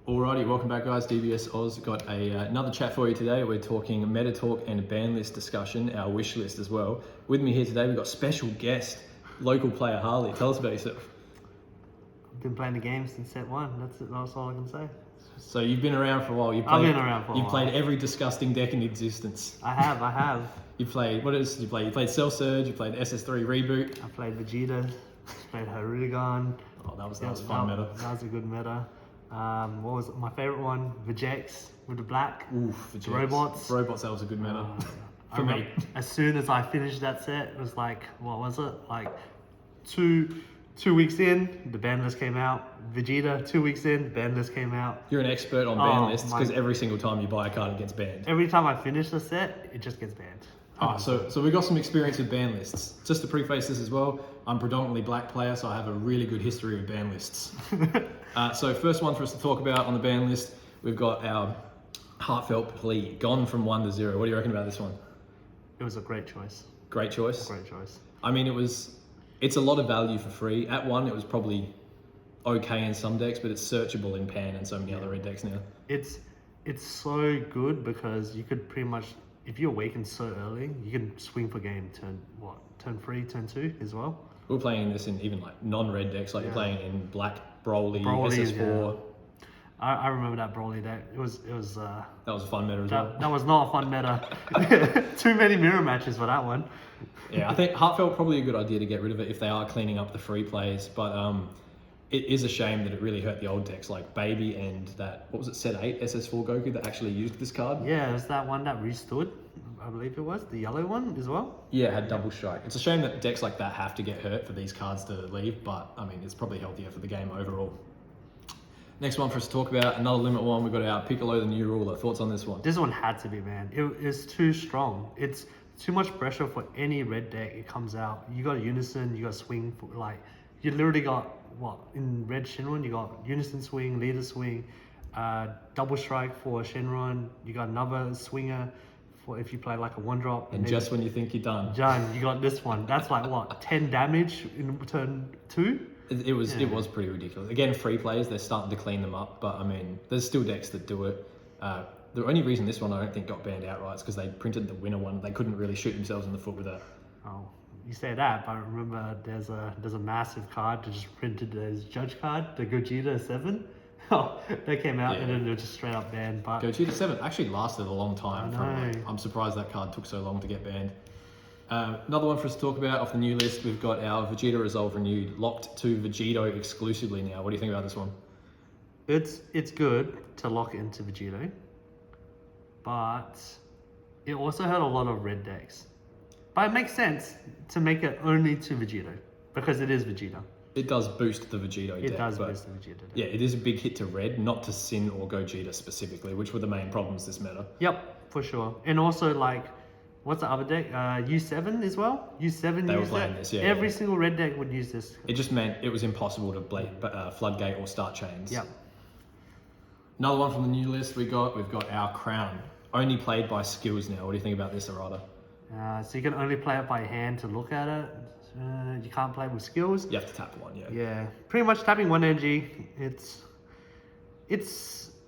Alrighty, welcome back guys. DBS Oz got another chat for you today. We're talking meta talk and ban list discussion, our wish list as well. With me here today, we've got special guest, local player Harley. Tell us about yourself. I've been playing the game since set one. That's it. That's all I can say. So you've been around for a while. I've been around for a while. You've played every disgusting deck in existence. I have. You played, what else did you play? You played Self Surge, you played SS3 Reboot. I played Vegeta, played Hirudegarn. Oh, that was fun meta. That was a good meta. What was my favorite one? Vegex with the black. Oof, Vegex. Robots. That was a good meta. For me. As soon as I finished that set, it was like, what was it? Like two weeks in, the ban list came out. Vegeta, 2 weeks in, ban list came out. You're an expert on ban lists because every single time you buy a card, it gets banned. Every time I finish the set, it just gets banned. So we got some experience with ban lists. Just to preface this as well, I'm predominantly black player, so I have a really good history with ban lists. So first one for us to talk about on the ban list, we've got our heartfelt plea, gone from 1 to 0. What do you reckon about this one? It was a great choice. Great choice? Great choice. I mean, it's a lot of value for free. At 1, it was probably okay in some decks, but it's searchable in Pan and so many other red decks now. It's so good because you could pretty much, if you awaken so early, you can swing for game turn 3, turn 2 as well. We're playing this in even like non-red decks, like you're playing in black Broly SS4. Yeah. I remember that Broly deck. It was that was a fun meta as well. That was not a fun meta. Too many mirror matches for that one. Yeah, I think Heartfelt probably a good idea to get rid of it if they are cleaning up the free plays, but it is a shame that it really hurt the old decks like Baby and that, what was it, set 8 SS4 Goku that actually used this card. Yeah, it was that one that restood, I believe it was, the yellow one as well. Yeah, it had double strike. It's a shame that decks like that have to get hurt for these cards to leave, but I mean, it's probably healthier for the game overall. Next one for us to talk about, another limit one, we've got our Piccolo the New Ruler. Thoughts on this one? This one had to be banned. It is too strong. It's too much pressure for any red deck. It comes out. You got Unison, you got Swing, you literally got, in red Shenron, you got Unison Swing, Leader Swing, double strike for Shenron, you got another swinger for if you play like a 1-drop. And just when you think you're done, you got this one. That's like 10 damage in turn 2? It was pretty ridiculous. Again, free plays, they're starting to clean them up, but I mean, there's still decks that do it. The only reason this one I don't think got banned outright is because they printed the winner one. They couldn't really shoot themselves in the foot with that. Oh, you say that, but I remember there's a massive card that just printed as Judge card, the Gogeta 7. Oh, they came out and then they were just straight up banned. But Gogeta 7 actually lasted a long time. I know. I'm surprised that card took so long to get banned. Another one for us to talk about off the new list, we've got our Vegeta Resolve Renewed, locked to Vegito exclusively now. What do you think about this one? It's good to lock it into Vegito, but it also hurt a lot of red decks. But it makes sense to make it only to Vegito because it is Vegeta. It does boost the Vegito deck. It does boost the Vegeta deck. Yeah, it is a big hit to red, not to Sin or Gogeta specifically, which were the main problems this meta. Yep, for sure. And also what's the other deck? U7 as well? U7 they used were playing that. This, yeah. Every single red deck would use this. It just meant it was impossible to floodgate or start chains. Yep. Another one from the new list we've got our Crown. Only played by skills now. What do you think about this, Arata? So you can only play it by hand to look at it. You can't play with skills. You have to tap one, yeah. Yeah, pretty much tapping 1 energy. It's.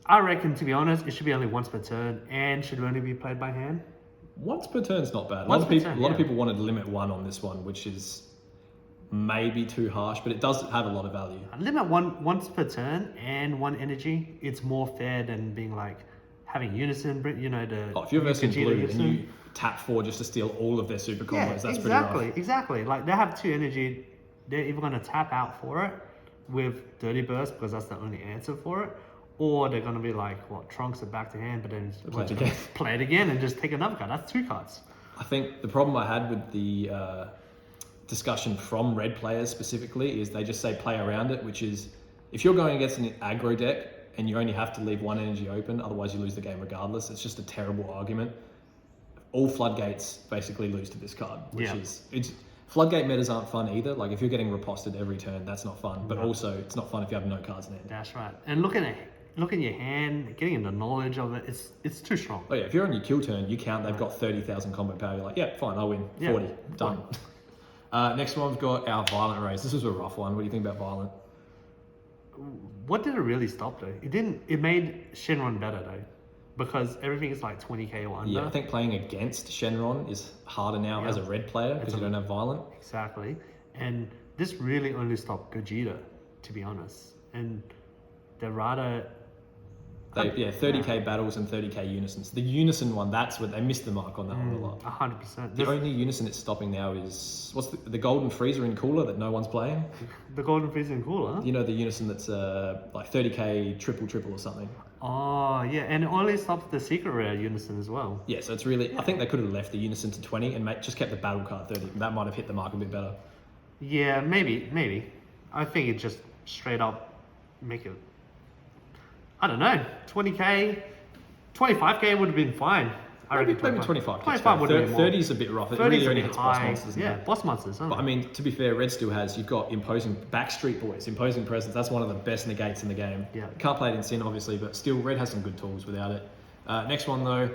I reckon, to be honest, it should be only once per turn and should only be played by hand. Once per turn's not bad. A lot of people wanted limit 1 on this one, which is maybe too harsh, but it does have a lot of value. Limit 1 once per turn and 1 energy. It's more fair than being having Unison. If you're versing blue and you tap 4 just to steal all of their super combos, that's pretty rough. Exactly. Like they have 2 energy. They're either going to tap out for it with Dirty Burst because that's the only answer for it. Or they're going to be Trunks it back to hand, but then play it again and just take another card. That's 2 cards. I think the problem I had with the discussion from red players specifically is they just say play around it, which is if you're going against an aggro deck and you only have to leave 1 energy open, otherwise you lose the game regardless. It's just a terrible argument. All floodgates basically lose to this card, which is floodgate metas aren't fun either. Like if you're getting riposted every turn, that's not fun. But also it's not fun if you have no cards in hand. That's right. And look at your hand, getting the knowledge of it, it's too strong. Oh yeah, if you're on your kill turn, you count, they've got 30,000 combat power, you're like, yeah, fine, I'll win. 40, done. Next one, we've got our Violent Race. This was a rough one. What do you think about Violent? what did it really stop though? It didn't. It made Shenron better though, because everything is like 20k or under. Yeah, I think playing against Shenron is harder now as a red player because you don't have violent. Exactly, and this really only stopped Gogeta, to be honest. And Dorado. 30k battles and 30k unisons. The unison one, that's what they missed the mark on that one a lot. 100%. The only unison it's stopping now is what's the golden freezer in cooler that no one's playing. The golden freezer in cooler. You know the unison that's like 30k triple or something. Oh yeah, and it only stops the secret rare unison as well. Yeah, so it's really. I think they could have left the unison to 20 and just kept the battle card 30. That might have hit the mark a bit better. Yeah, maybe. I think it just straight up make it. I don't know, 20k, 25k would have been fine. I reckon Maybe 25. 25 would have been more. 30 is a bit rough. It 30 really is a only bit hits boss high. monsters. Yeah, boss monsters. But I mean, to be fair, Red still has. You've got imposing Backstreet Boys, imposing presence. That's one of the best negates in the game. Yeah. Can't play it in Sin, obviously, but still, Red has some good tools without it. Next one though,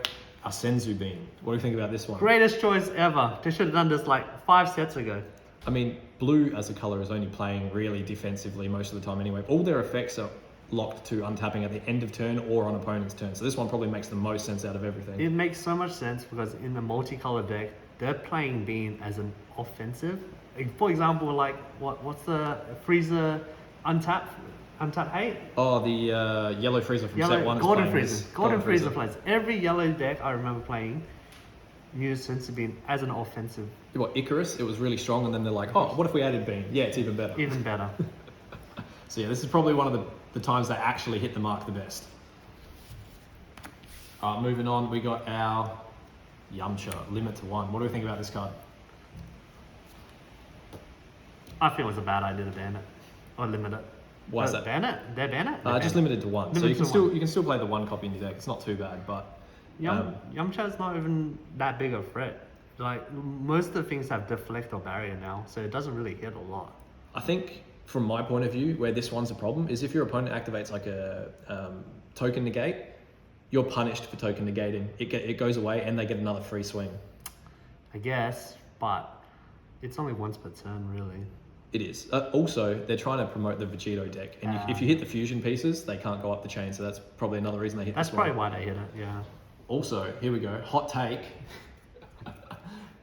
our Senzu Beam. What do you think about this one? Greatest choice ever. They should have done this like 5 sets ago. I mean, blue as a color is only playing really defensively most of the time anyway. All their effects are locked to untapping at the end of turn or on opponent's turn. So this one probably makes the most sense out of everything. It makes so much sense because in the multicolor deck, they're playing Beam as an offensive. For example, like what's the Freezer untap hate? Oh, the yellow freezer from set one. Golden Freezer plays. Every yellow deck I remember playing used Senzu Beam as an offensive. What, Icarus? It was really strong, and then they're like, oh, what if we added Beam? Yeah, it's even better. Even better. So yeah, this is probably one of the times they actually hit the mark the best. Moving on, we got our Yamcha, limit to 1. What do we think about this card? I feel it was a bad idea to ban it or limit it. Why is that? Ban it? They ban it? They Just ban it. limited to 1. So Limited you to can still play the 1 copy in your deck. It's not too bad, but Yamcha's not even that big a threat. Like most of the things have deflect or barrier now, so it doesn't really hit a lot. I think from my point of view, where this one's a problem is if your opponent activates like a token negate, you're punished for token negating. It goes away and they get another free swing. I guess, but it's only once per turn, really. It is. Also, they're trying to promote the Vegito deck, and if you hit the fusion pieces, they can't go up the chain. So that's probably another reason they hit. That's this probably one. why they hit it. Yeah. Also, here we go. Hot take.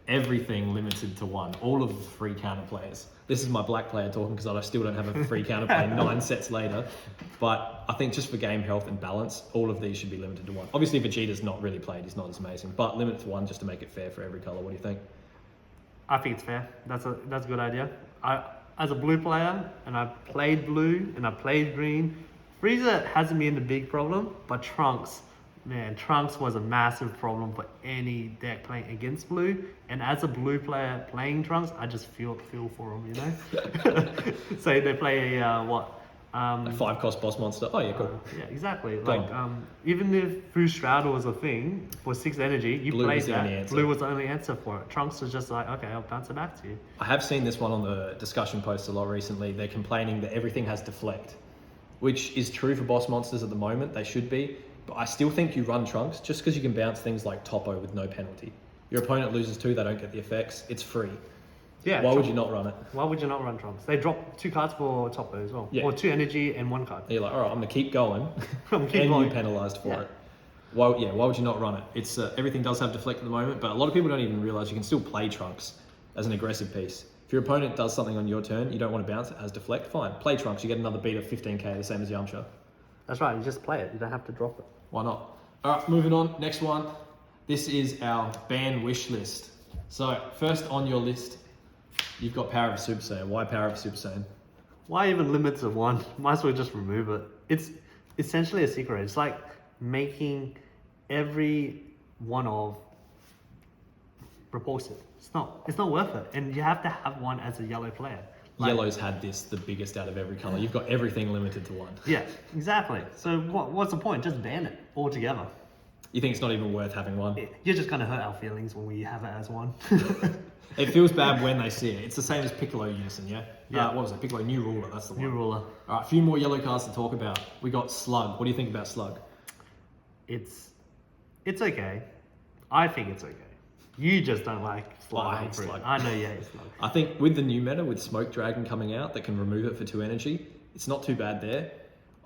Everything limited to 1. All of the free counter players. This is my black player talking because I still don't have a free counter play 9 sets later. But I think just for game health and balance, all of these should be limited to 1. Obviously, Vegeta's not really played. He's not as amazing. But limit it to 1 just to make it fair for every color. What do you think? I think it's fair. That's a good idea. As a blue player, and I've played blue and I played green, Frieza hasn't been a big problem, but Trunks was a massive problem for any deck playing against blue. And as a blue player playing Trunks, I just feel for him, you know. Say they play a 5-cost boss monster. Oh yeah, cool. Yeah, exactly. Like even if Fu Straddle was a thing for 6 energy, you played that. Blue was the only answer for it. Trunks was just like, okay, I'll bounce it back to you. I have seen this one on the discussion posts a lot recently. They're complaining that everything has deflect, which is true for boss monsters at the moment. They should be. But I still think you run Trunks just because you can bounce things like Topo with no penalty. Your opponent loses 2, they don't get the effects. It's free. Yeah. Why would you not run it? Why would you not run Trunks? They drop 2 cards for Topo as well. Yeah. Or 2 energy and 1 card. And you're like, all right, I'm going to keep going. I'm keep and going. you penalised for it. Why would you not run it? It's everything does have deflect at the moment, but a lot of people don't even realise you can still play Trunks as an aggressive piece. If your opponent does something on your turn, you don't want to bounce it, has deflect, fine. Play Trunks, you get another beat of 15k, the same as Yamcha. That's right, you just play it. You don't have to drop it. Why not? All right, moving on. Next one. This is our ban wish list. So first on your list, you've got Power of Super Saiyan. Why Power of Super Saiyan? Why even limit to 1? Might as well just remove it. It's essentially a secret. It's like making every one of repulsive. It's not worth it. And you have to have 1 as a yellow player. Yellow's had this the biggest out of every color. You've got everything limited to 1. Yeah, exactly. So what's the point? Just ban it altogether. You think it's not even worth having 1? You're just going to hurt our feelings when we have it as 1. It feels bad when they see it. It's the same as Piccolo Unison, yeah? Yeah. What was it? Piccolo New Ruler, that's the one. New ruler. All right, a few more yellow cards to talk about. We got Slug. What do you think about Slug? It's okay. I think it's okay. You just don't like Slug. I hate Slug. I know you hate Slug. I think with the new meta, with Smoke Dragon coming out that can remove it for 2 energy, It's not too bad there.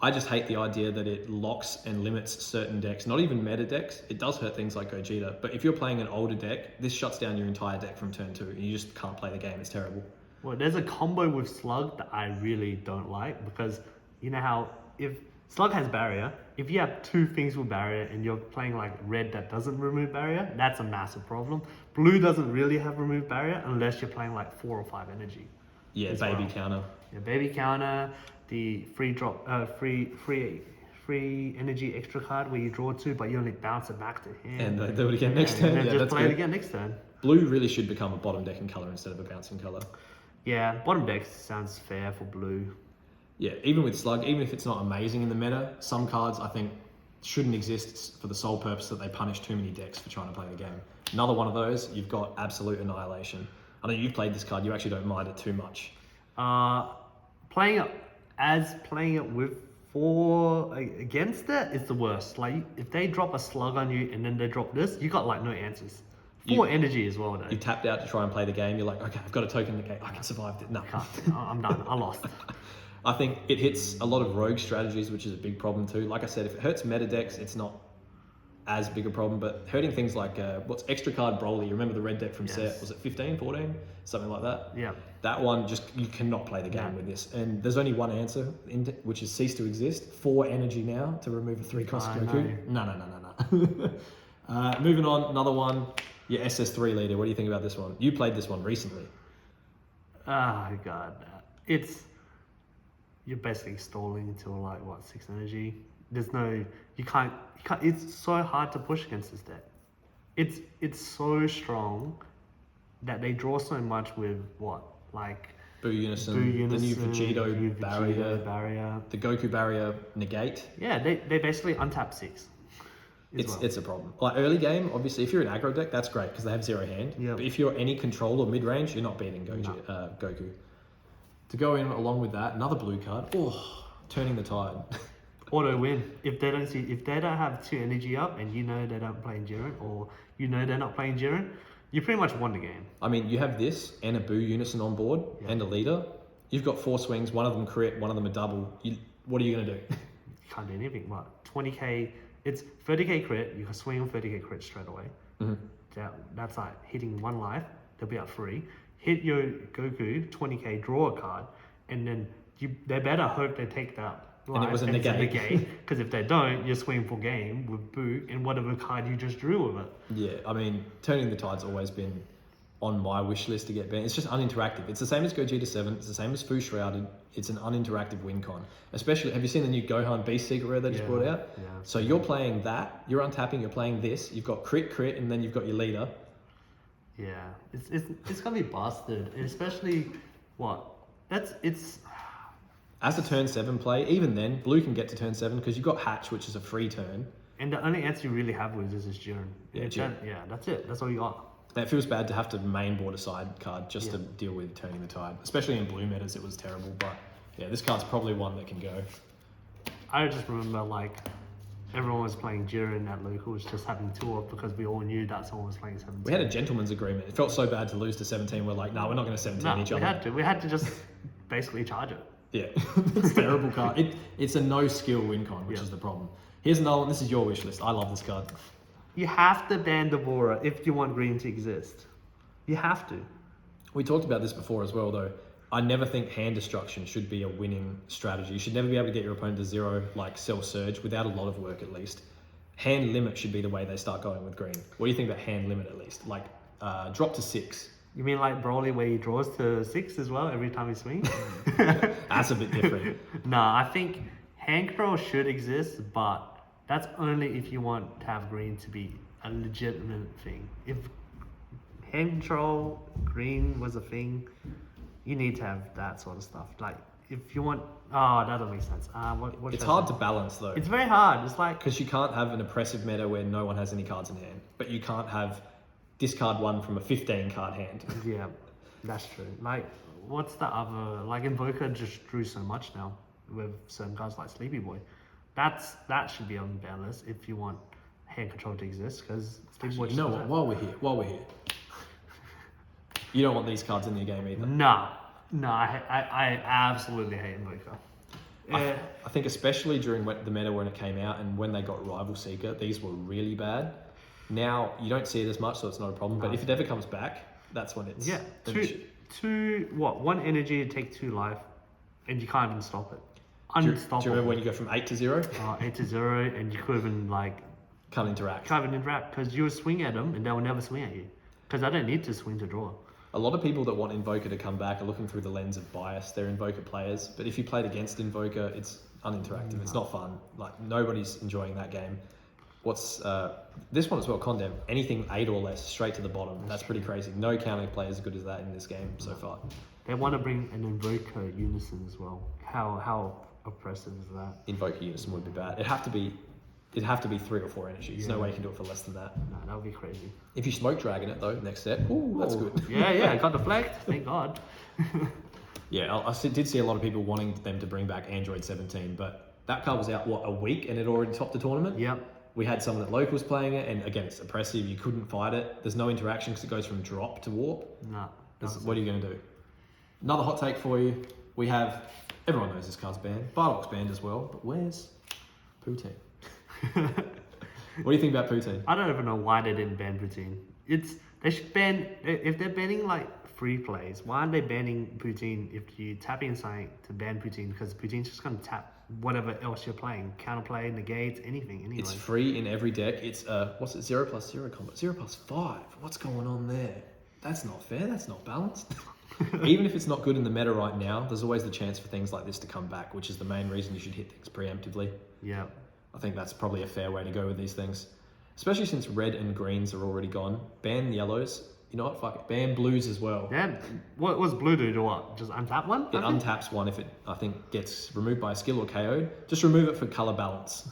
I just hate the idea that it locks and limits certain decks, not even meta decks. It does hurt things like Gogeta, but if you're playing an older deck, this shuts down your entire deck from turn 2, and you just can't play the game. It's terrible. Well, there's a combo with Slug that I really don't like, because you know how if Slug has barrier, if you have 2 things with barrier and you're playing like red that doesn't remove barrier, that's a massive problem. Blue doesn't really have remove barrier unless you're playing like 4 or 5 energy. Yeah, baby counter. Yeah, baby counter, the free drop, free energy extra card where you draw 2, but you only bounce it back to him. And they do it again next turn. And then Yeah, just that's play good. it again next turn. Blue really should become a bottom decking color instead of a bouncing color. Yeah, bottom deck sounds fair for blue. Yeah, even with Slug, even if it's not amazing in the meta, some cards I think shouldn't exist for the sole purpose that they punish too many decks for trying to play the game. Another one of those, you've got Absolute Annihilation. I know you've played this card, you actually don't mind it too much. Playing it with 4 against it is the worst. Like if they drop a Slug on you and then they drop this, you got like no answers. 4 energy as well though. You tapped out to try and play the game, you're like, okay, I've got a token in the game, I can survive this. No. I'm done. I lost. I think it hits a lot of rogue strategies, which is a big problem too. Like I said, if it hurts meta decks, it's not as big a problem, but hurting things like what's extra card Broly, you remember the red deck from set, was it 15, 14? Something like that? Yeah. That one, you cannot play the game with this. And there's only one answer, which is cease to exist. 4 energy now to remove a 3-cost Goku. No. Moving on, another one, your SS3 leader. What do you think about this one? You played this one recently. Oh god. You're basically stalling until like 6 energy. There's no, you can't, it's so hard to push against this deck. It's so strong that they draw so much with Boo Unison, the new Vegito barrier, the Goku barrier negate. Yeah, they basically untap 6. It's a problem. Like early game, obviously, if you're an aggro deck, that's great because they have 0 hand. Yep. But if you're any control or mid range, you're not beating Goku. To go in along with that, another blue card. Oh, turning the tide. Auto win. If they don't have 2 energy up and you know they don't play Jiren, or you know they're not playing Jiren, you pretty much won the game. I mean, you have this and a Boo Unison on board and a leader. You've got 4 swings, one of them crit, one of them a double. What are you going to do? You can't do anything. What? 20k, it's 30k crit, you can swing on 30k crit straight away. Mm-hmm. That's like hitting 1 life, they'll be at 3. Hit your Goku, 20k, draw a card, and then they better hope they take that life. And it was a negate. Because if they don't, you're swinging for game with Boo and whatever card you just drew with it. Yeah, I mean, turning the tide's always been on my wish list to get banned. It's just uninteractive. It's the same as Gogeta 7. It's the same as Fu Shrouded. It's an uninteractive win con. Especially, have you seen the new Gohan Beast Secret Rare they just brought out? Yeah. So you're playing that, you're untapping, you're playing this, you've got crit, and then you've got your leader. Yeah, it's gonna be busted, especially as a turn 7 play. Even then, blue can get to turn 7 because you've got Hatch, which is a free turn. And the only answer you really have with this is Jiren. Jiren. Yeah, that's it. That's all you got. It feels bad to have to main board a side card just to deal with turning the tide. Especially in blue metas, it was terrible. But yeah, this card's probably one that can go. I just remember everyone was playing Jiren at locals, just having 2 off because we all knew that someone was playing 17. We had a gentleman's agreement. It felt so bad to lose to 17. We're like, no, we're not going to 17 each other. We had to just basically charge it. Yeah, it's a terrible card. It's a no skill win con, which is the problem. Here's another one. This is your wish list. I love this card. You have to ban Devora if you want green to exist. You have to. We talked about this before as well, though. I never think hand destruction should be a winning strategy. You should never be able to get your opponent to 0, like Cell Surge, without a lot of work at least. Hand limit should be the way they start going with green. What do you think about hand limit at least? Like, drop to 6. You mean like Broly where he draws to 6 as well every time he swings? That's a bit different. No, I think hand control should exist, but that's only if you want to have green to be a legitimate thing. If hand control, green was a thing, you need to have that sort of stuff. Like, if you want... Oh, that doesn't make sense. It's hard to balance, though. It's very hard. It's like... Because you can't have an oppressive meta where no one has any cards in hand, but you can't have discard 1 from a 15-card hand. Yeah, that's true. Like, what's the other... Like, Invoker just drew so much now with certain cards like Sleepy Boy. That should be on the ban list if you want hand control to exist, because Sleepy Boy... You know what? While we're here... You don't want these cards in your game either. No, I absolutely hate Invoker. I think especially during the meta when it came out and when they got Rival Seeker, these were really bad. Now you don't see it as much, so it's not a problem. No. But if it ever comes back, that's when it's an issue. One energy to take 2 life, and you can't even stop it. Do you Unstoppable. remember when you go from 8 to 0? 8 to 0, and you couldn't even Can't interact. because you would swing at them and they will never swing at you. Because I don't need to swing to draw. A lot of people that want Invoker to come back are looking through the lens of bias. They're Invoker players, but if you played against Invoker, it's uninteractive. It's not fun. Like nobody's enjoying that game. What's this one as well? Condemn anything 8 or less straight to the bottom. That's pretty crazy. No counter play as good as that in this game so far. They want to bring an Invoker Unison as well. How oppressive is that? Invoker Unison would be bad. It'd have to be 3 or 4 energy. There's no way you can do it for less than that. No, that would be crazy. If you smoke dragon it though, next step, ooh, that's good. Yeah, got deflect. Thank God. Yeah, I did see a lot of people wanting them to bring back Android 17, but that card was out, a week, and it already topped the tournament? Yep. We had someone at locals playing it, and again, it's oppressive. You couldn't fight it. There's no interaction because it goes from drop to warp. No. What are you going to do? Another hot take for you. We have, everyone knows this card's banned. Bardock's banned as well, but where's Poutine? What do you think about Poutine? I don't even know why they didn't ban Poutine. They should ban, if they're banning free plays, why aren't they banning Poutine if you tap in something to ban Poutine? Because Poutine's just going to tap whatever else you're playing. Counterplay, negate, anything anyway. It's free in every deck. It's what's it, 0+0 combo, 0+5. What's going on there? That's not fair, that's not balanced. Even if it's not good in the meta right now, there's always the chance for things like this to come back, which is the main reason you should hit things preemptively. Yeah. I think that's probably a fair way to go with these things. Especially since red and greens are already gone. Ban yellows. You know what? Fuck it. Ban blues as well. Yeah. What was blue do to what? Just untap one? It untaps one if it, I think, gets removed by a skill or KO'd. Just remove it for color balance.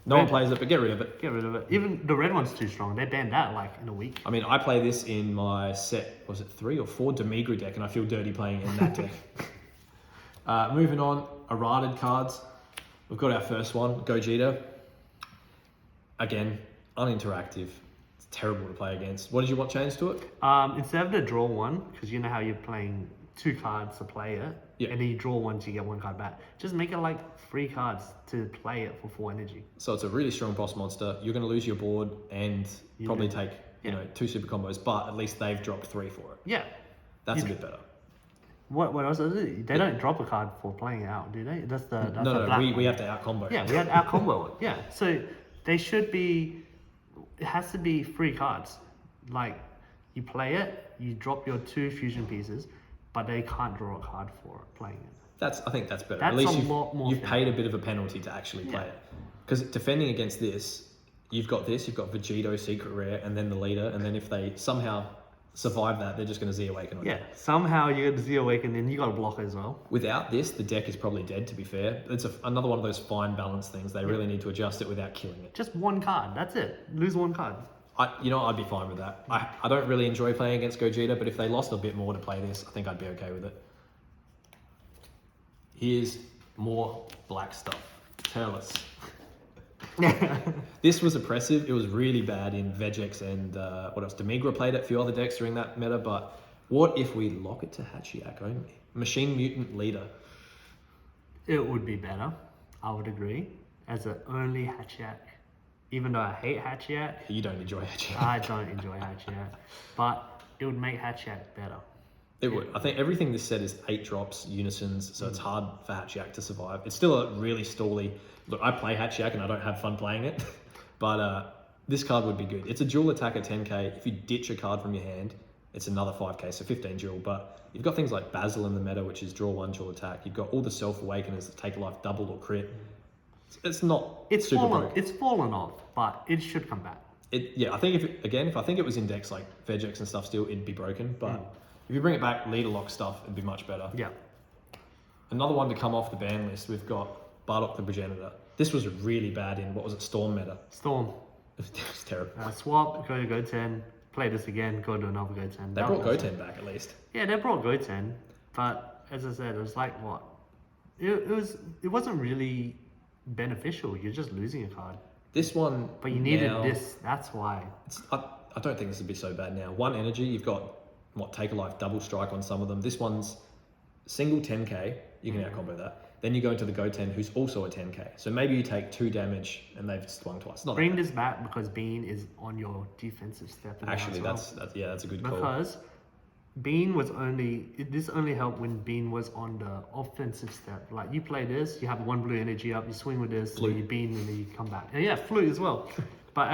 No one plays it, but get rid of it. Get rid of it. Even the red one's too strong. They banned that in a week. I mean, I play this in my set, was it 3 or 4 Demigre deck, and I feel dirty playing it in that deck. Moving on, errated cards. We've got our first one, Gogeta. Again, uninteractive. It's terrible to play against. What did you want changed to it? Instead of the draw one, because you know how you're playing 2 cards to play it, and then you draw one to get 1 card back. Just make it 3 cards to play it for 4 energy. So it's a really strong boss monster. You're going to lose your board and probably take 2 super combos, but at least they've dropped 3 for it. Yeah. That's a bit better. What else is it? They don't drop a card for playing it out, do they? That's the we have to out combo. Yeah, we had out combo it. Yeah, so they should be. It has to be 3 cards. You play it, you drop your 2 fusion pieces, but they can't draw a card for it playing it. I think that's better. That's at least you've paid a bit of a penalty to actually play it. Because defending against this, you've got Vegito, Secret Rare, and then the leader, and then if they somehow survive that, they're just going to Z-Awaken on you. Yeah, somehow you get the Z-Awaken, and you got to block as well. Without this, the deck is probably dead, to be fair. It's another one of those fine balance things. They really need to adjust it without killing it. Just 1 card, that's it. Lose 1 card. I'd be fine with that. I don't really enjoy playing against Gogeta, but if they lost a bit more to play this, I think I'd be okay with it. Here's more black stuff. Tell us. This was oppressive. It was really bad in Vegex and what else? Demigre played it, a few other decks during that meta, but what if we lock it to Hachiyak only? Machine Mutant Leader. It would be better, I would agree, as an only Hachiyak. Even though I hate Hachiyak. You don't enjoy Hachiyak. I don't enjoy Hachiyak. But it would make Hachiyak better. It would. I think everything this set is 8 drops, unisons, so it's hard for Hachiyak to survive. It's still a really stally. Look, I play Hachiyak and I don't have fun playing it, but this card would be good. It's a dual attack at 10k. If you ditch a card from your hand, it's another 5k, so 15 dual. But you've got things like Basil in the meta, which is draw 1 dual attack. You've got all the self-awakeners that take a life double or crit. It's not super broke. It's fallen off, but it should come back. I think if I think it was in decks like Vegex and stuff still, it'd be broken. But if you bring it back, leader lock stuff, it'd be much better. Yeah. Another one to come off the ban list, we've got Bardock the Progenitor. This was really bad in, what was it, Storm meta. Storm. It was terrible. Swap, go to Go10, play this again, go to another Go10. They brought Go10 back at least. Yeah, they brought Go10, but as I said, it was like what? It wasn't really beneficial. You're just losing a card. This one, but you needed this. That's why. I don't think this would be so bad now. 1 energy, you've got take a life double strike on some of them. This one's single 10k. You can out combo that. Then you go into the Goten, who's also a 10k. So maybe you take 2 damage and they've swung twice. Not that Bring bad. this back because Bean is on your defensive step. now Actually, as well. that's a good call. Because this only helped when Bean was on the offensive step. Like you play this, you have 1 blue energy up, you swing with this, Flute. and you Bean, and then you come back. And yeah, flute as well. But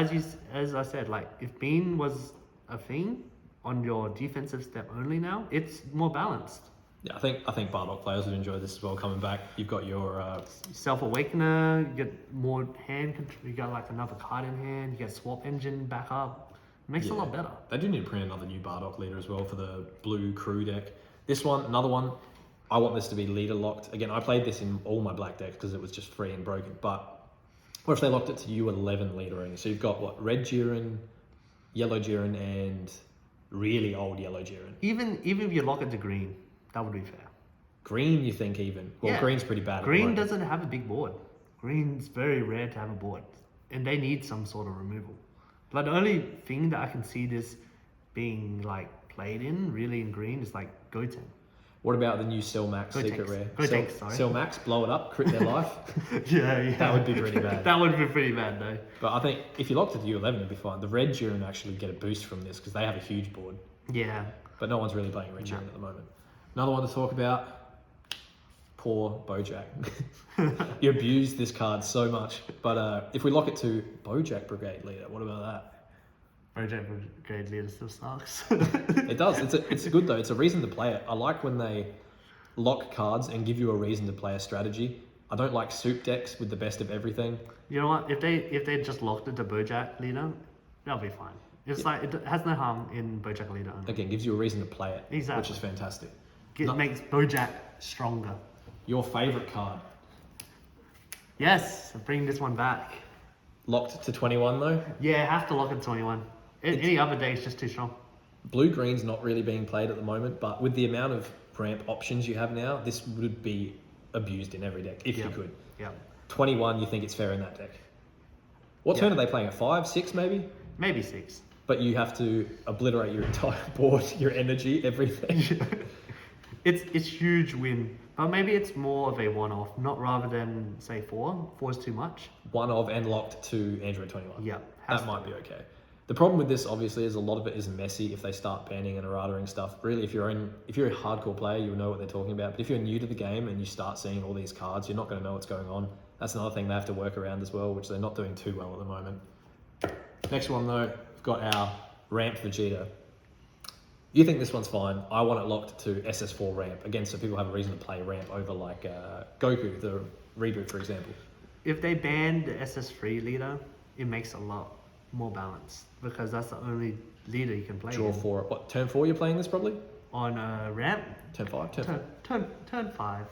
as I said, like if Bean was a thing on your defensive step only now, it's more balanced. Yeah, I think Bardock players would enjoy this as well. Coming back, you've got your Self Awakener, you get more hand control, you got like another card in hand, you get Swap Engine back up. It makes it a lot better. They do need to print another new Bardock leader as well for the blue crew deck. This one, another one. I want this to be leader locked. Again, I played this in all my black decks because it was just free and broken. But what if they locked it to U11 leader only? So you've got what, red Jiren, yellow Jiren, and really old yellow Jiren. Even if you lock it to green, that would be fair. Green, you think even? Well, Yeah. green's pretty bad. Green doesn't have a big board. Green's very rare to have a board, and they need some sort of removal. Like the only thing that I can see this being like played in really in green is like Goten. What about the new Cell Max Go secret tanks. rare? Go tanks, sorry. Cell Max, blow it up, crit their life. Yeah. That would be pretty bad. That would be pretty bad though. But I think if you locked it to U11, it'd be fine. The red Jiren actually get a boost from this because they have a huge board. Yeah. But no one's really playing red Jiren at the moment. Another one to talk about. Poor Bojack. You abused this card so much. But if we lock it to Bojack Brigade Leader, what about that? Project Brigade Leader still sucks. It does. It's good though. It's a reason to play it. I like when they lock cards and give you a reason to play a strategy. I don't like soup decks with the best of everything. You know what? If they just locked it to Bojack Leader, that'll be fine. It's like it has no harm in Bojack Leader only. Again, gives you a reason to play it, Exactly. which is fantastic. It makes Bojack stronger. Your favorite card. Yes, bring this one back. Locked to 21 though. Yeah, have to lock it 21. Any other day is just too strong. Blue-green's not really being played at the moment, but with the amount of ramp options you have now, this would be abused in every deck, if you could. Yeah. 21, you think it's fair in that deck. What Yeah. turn are they playing? At 5, 6 maybe? Maybe 6. But you have to obliterate your entire board, your energy, everything. It's huge win. But maybe it's more of a one-off, not rather than say 4. 4 is too much. One of and locked to Android 21. Yeah. That might be okay. The problem with this, obviously, is a lot of it is messy if they start banning and errataing stuff. Really, if you're a hardcore player, you'll know what they're talking about. But if you're new to the game and you start seeing all these cards, you're not going to know what's going on. That's another thing they have to work around as well, which they're not doing too well at the moment. Next one, though, we've got our Ramp Vegeta. You think this one's fine. I want it locked to SS4 Ramp. Again, so people have a reason to play Ramp over like Goku, the reboot, for example. If they ban the SS3 leader, it makes a lot more balance because that's the only leader you can play. Draw in. 4. What, turn 4 you're playing this probably? On ramp. Turn 5? Turn 5,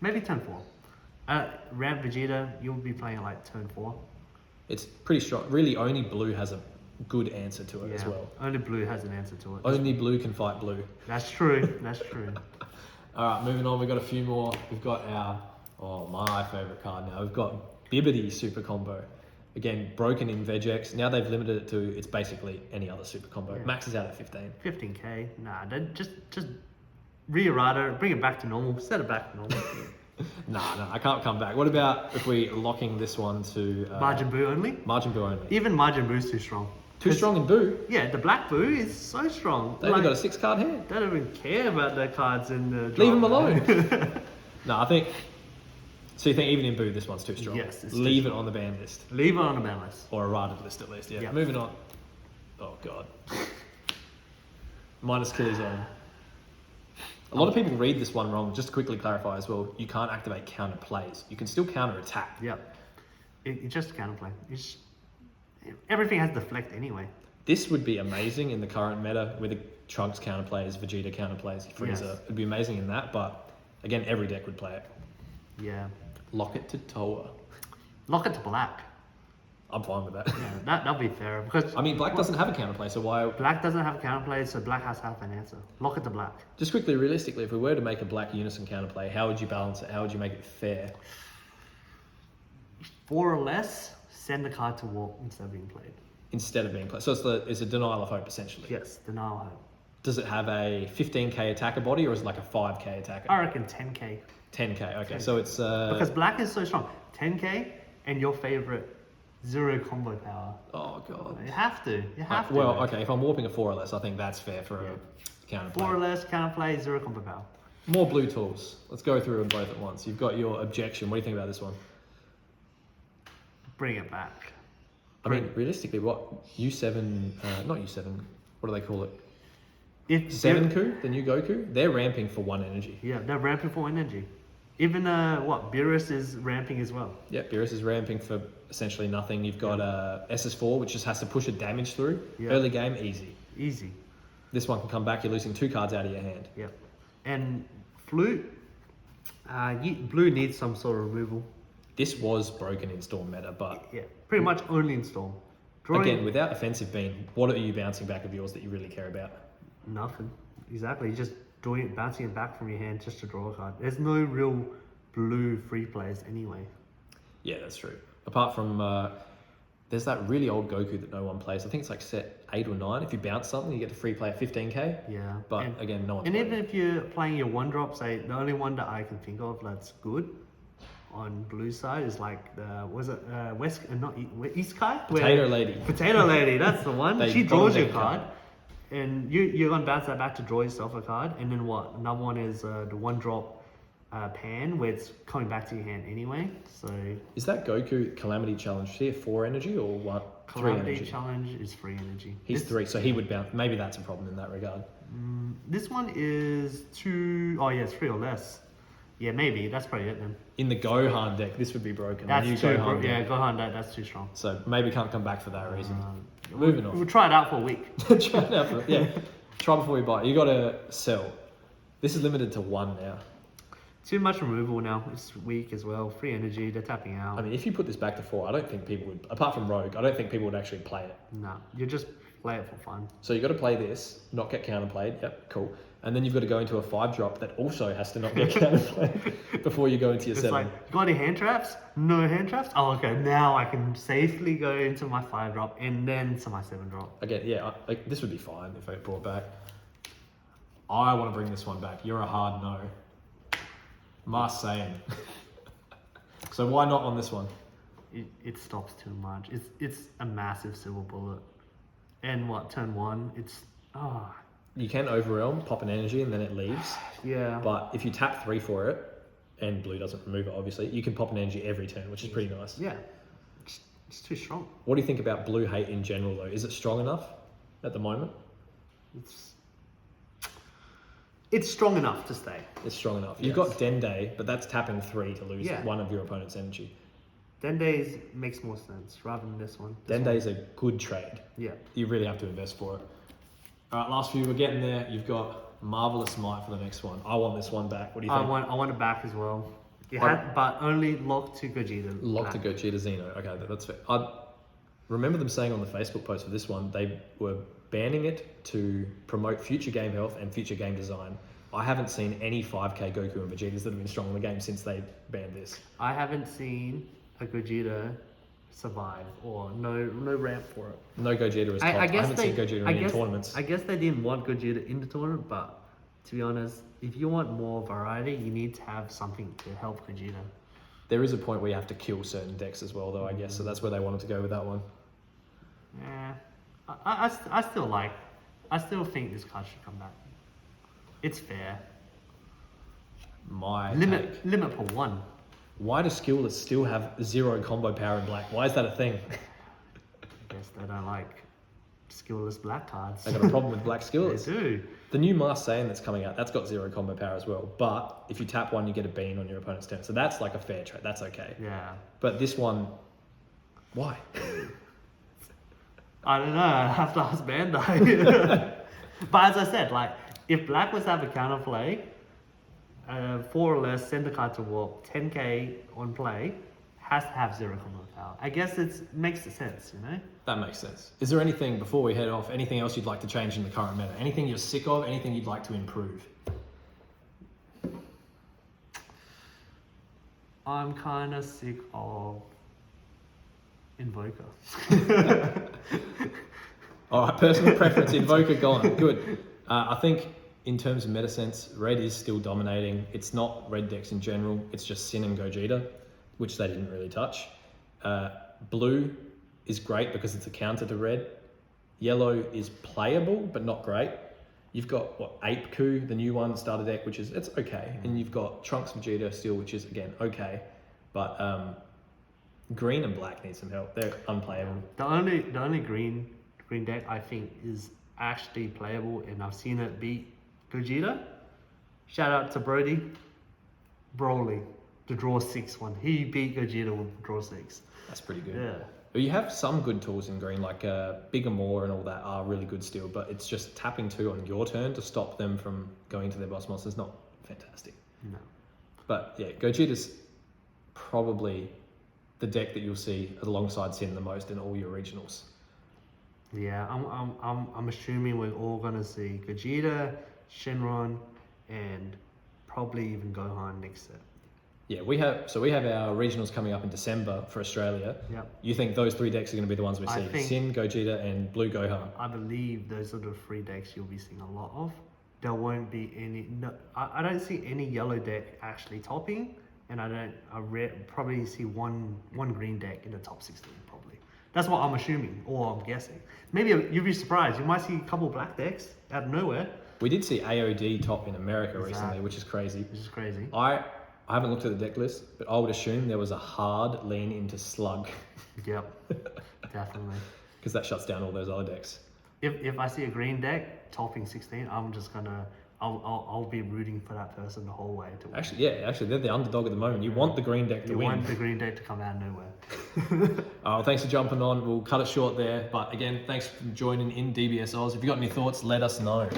maybe turn 4. Ramp Vegeta, you'll be playing like turn 4. It's pretty strong. Really, only blue has a good answer to it as well. Only blue has an answer to it. Only blue can fight blue. That's true. That's true. All right, moving on. We've got a few more. We've got my favorite card now. We've got Bibbidi Super Combo. Again, broken in Vegex. Now they've limited it to it's basically any other super combo. Yeah. Max is out at 15. 15k. Nah, just re-errata, bring it back to normal. Set it back to normal. Nah, I can't come back. What about if we locking this one to Margin Boo only. Margin Boo only? Even Margin Boo's too strong. Too strong in Boo. Yeah, the black Boo is so strong. They only got a 6-card hand. They don't even care about the cards in the Leave them drop. alone. No, I think. So you think even in Boo, this one's too strong? Yes, it's too Leave it strong. on the ban list. Leave it on the ban list. Or a rated list at least, yeah. Yeah. Moving on. Oh, God. Minus Killy Zone. A lot of people read this one wrong. Just to quickly clarify as well, you can't activate counter plays. You can still counter attack. Yep. It's just a counterplay. Everything has deflect anyway. This would be amazing in the current meta with the Trunks counterplays, Vegeta counterplays, Frieza. Yes. It'd be amazing in that, but again, every deck would play it. Yeah. Lock it to Toa. Lock it to black. I'm fine with that. Yeah, that'll be fair because I mean, black doesn't have a counterplay, so why? black doesn't have counterplay, so black has to have an answer. Lock it to black. Just quickly, realistically, if we were to make a black unison counterplay, how would you balance it? How would you make it fair? 4 or less, send the card to warp instead of being played. Instead of being played. So it's a denial of hope, essentially. Yes, denial hope. Does it have a 15k attacker body, or is it like a 5k attacker? I reckon 10k. 10k. Okay, so it's Because black is so strong. 10k and your favorite 0 combo power. oh god. You have to. You have to. Well, okay, if I'm warping a 4 or less, I think that's fair for a counterplay. 4 or less, counterplay, 0 combo power. More blue tools. Let's go through them both at once. You've got your objection. What do you think about this one? Bring it back. I mean, realistically, what U7? Not U7. What do they call it? If 7ku, the new Goku. They're ramping for 1 energy. Yeah, they're ramping for energy. Even Beerus is ramping as well. Yeah, Beerus is ramping for essentially nothing. You've got SS4, which just has to push a damage through. Yeah. Early game, easy. Easy. This one can come back. You're losing 2 cards out of your hand. Yeah. And Flute, blue needs some sort of removal. This was broken in Storm meta, but Yeah, pretty much only in Storm. again, without offensive beam, what are you bouncing back of yours that you really care about? Nothing. Exactly. You're just bouncing it back from your hand just to draw a card. There's no real blue free plays anyway. Yeah, that's true. Apart from, there's that really old Goku that no one plays. I think it's like set 8 or 9. If you bounce something, you get a free play at 15k. Yeah. But again, no one's And playing even it. if you're playing your 1-drop, say, the only one that I can think of that's good on blue side is like the East Kai? Potato Lady. Potato Lady, that's the one. They She draws your bonding card. And you're gonna bounce that back to draw yourself a card. And then what? Another one is the 1-drop pan where it's coming back to your hand anyway. So Is that Goku Calamity Challenge here 4 energy or what? 3 Calamity energy? Challenge is 3 energy. He's This- 3, so he would bounce. Maybe that's a problem in that regard. This one is 2. Oh yeah, it's 3 or less. Yeah, maybe that's probably it then. In the Gohan deck, this would be broken. That's The new too. Gohan Yeah, deck. Gohan. That's too strong. So maybe can't come back for that reason. We'll Moving on. try it out for a week. Try it out for- yeah. Try before you buy. You got to sell. This is limited to 1 now. Too much removal now. It's weak as well. Free energy. They're tapping out. I mean, if you put this back to 4, I don't think people would, apart from Rogue, I don't think people would actually play it. No, you just play it for fun. So you got to play this, not get counterplayed. Yep, cool. And then you've got to go into a 5-drop that also has to not get counterplayed before you go into your It's 7. like, you got any hand traps? No hand traps? Oh, okay. Now I can safely go into my 5-drop and then to my 7-drop. Again, yeah, this would be fine if I brought back. I want to bring this one back. You're a hard no. Marseille. So why not on this one? It stops too much. It's a massive silver bullet. And what, turn 1? It's... You can overwhelm, pop an energy, and then it leaves. Yeah. But if you tap 3 for it, and blue doesn't remove it, obviously, you can pop an energy every turn, which is pretty nice. Yeah. It's too strong. What do you think about blue hate in general, though? Is it strong enough at the moment? It's strong enough to stay. It's strong enough. You've got Dende, but that's tapping 3 to lose Yeah. 1 of your opponent's energy. Dende's makes more sense rather than this one. Dende's a good trade. Yeah. You really have to invest for it. All right, last few, we're getting there. You've got Marvelous Might for the next one. I want this one back. What do you think? I want it back as well. But only locked to Gogeta. Locked to Gogeta Xeno. Okay, that's fair. I remember them saying on the Facebook post for this one, they were banning it to promote future game health and future game design. I haven't seen any 5k Goku and Vegetas that have been strong in the game since they banned this. I haven't seen a Gogeta survive or no ramp for it. No Gogeta is top. I haven't seen Gogeta in any tournaments. I guess they didn't want Gogeta in the tournament, but to be honest, if you want more variety, you need to have something to help Gogeta. There is a point where you have to kill certain decks as well, though, I guess. So that's where they wanted to go with that one. Yeah, I still think this card should come back. It's fair. Limit per 1. Why do skillless still have 0 combo power in black? Why is that a thing? I guess they don't like skillless black cards. They got a problem with black They skillless. do. The new Marseille that's coming out, that's got 0 combo power as well. But if you tap 1, you get a bean on your opponent's turn. So that's like a fair trade. That's okay. Yeah. But this one, why? I don't know. I have to ask Bandai. But as I said, like, if black was to have a counterplay, 4 or less, send the card to warp, 10k on play, has to have 0 combo power. I guess it makes sense, you know? That makes sense. Is there anything, before we head off, anything else you'd like to change in the current meta? Anything you're sick of? Anything you'd like to improve? I'm kind of sick of Invoker. All right, personal preference, Invoker gone. Good. I think in terms of meta sense, red is still dominating. It's not red decks in general. It's just Sin and Gogeta, which they didn't really touch. Blue is great because it's a counter to red. Yellow is playable, but not great. You've got Ape Coup, the new one, starter deck, which it's okay. And you've got Trunks Vegeta still, which is again okay. But green and black need some help. They're unplayable. The only green deck I think is actually playable, and I've seen it beat Gogeta. Shout out to Broly, the draw 6 one. He beat Gogeta with draw 6. That's pretty good. Yeah. But you have some good tools in green, like Bigger More and all that are really good still, but it's just tapping 2 on your turn to stop them from going to their boss monsters. Not fantastic. No. But yeah, Gogeta's probably the deck that you'll see alongside Sin the most in all your regionals. Yeah, I'm assuming we're all gonna see Gogeta, Shenron, and probably even Gohan next set. Yeah, we have our regionals coming up in December for Australia. Yep. You think those 3 decks are going to be the ones we I see? think- Sin, Gogeta, and Blue Gohan. I believe those are the 3 decks you'll be seeing a lot of. There won't be any. No, I don't see any yellow deck actually topping, and probably see one green deck in the top 16 probably. That's what I'm assuming, or I'm guessing. Maybe you'd be surprised. You might see a couple black decks out of nowhere. We did see AOD top in America recently, Exactly. which is crazy. Which is crazy. I haven't looked at the deck list, but I would assume there was a hard lean into Slug Yep, definitely. because that shuts down all those other decks. If I see a green deck topping 16, I'm just gonna I'll be rooting for that person the whole way to win. Actually, they're the underdog at the moment. You want the green deck to You win. want the green deck to come out of nowhere. Thanks for jumping on. We'll cut it short there. But again, thanks for joining in DBS Oz. If you've got any thoughts, let us know.